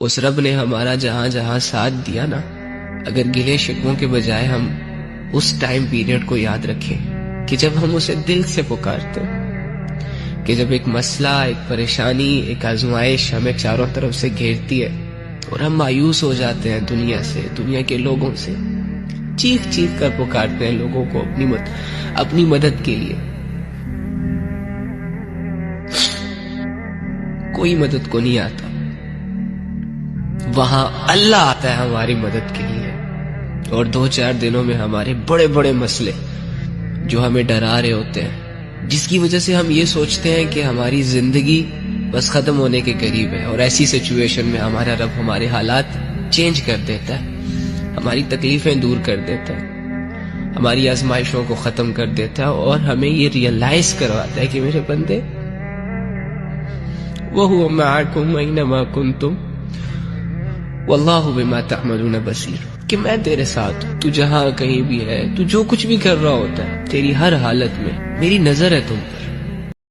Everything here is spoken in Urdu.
اس رب نے ہمارا جہاں جہاں ساتھ دیا نا، اگر گلے شکووں کے بجائے ہم اس ٹائم پیریڈ کو یاد رکھیں کہ جب ہم اسے دل سے پکارتے، کہ جب ایک مسئلہ، ایک پریشانی، ایک آزمائش ہمیں چاروں طرف سے گھیرتی ہے اور ہم مایوس ہو جاتے ہیں دنیا سے، دنیا کے لوگوں سے، چیخ چیخ کر پکارتے ہیں لوگوں کو اپنی مدد کے لیے، کوئی مدد کو نہیں آتا، وہاں اللہ آتا ہے ہماری مدد کے لیے، اور 2-4 دنوں میں ہمارے بڑے بڑے مسئلے جو ہمیں ڈرا رہے ہوتے ہیں، جس کی وجہ سے ہم یہ سوچتے ہیں کہ ہماری زندگی بس ختم ہونے کے قریب ہے، اور ایسی سچویشن میں ہمارا رب ہمارے حالات چینج کر دیتا ہے، ہماری تکلیفیں دور کر دیتا ہے، ہماری آزمائشوں کو ختم کر دیتا ہے، اور ہمیں یہ ریئلائز کرواتا ہے کہ میرے بندے، وَهُوَ مَعَكُمْ أَيْنَمَا كُنْتُمْ وَاللَّهُ بِمَا تَعْمَلُونَ بَصِيرٌ، کہ میں تیرے ساتھ ہوں، تو جہاں کہیں بھی ہے، تو جو کچھ بھی کر رہا ہوتا ہے، تیری ہر حالت میں میری نظر ہے تم پر،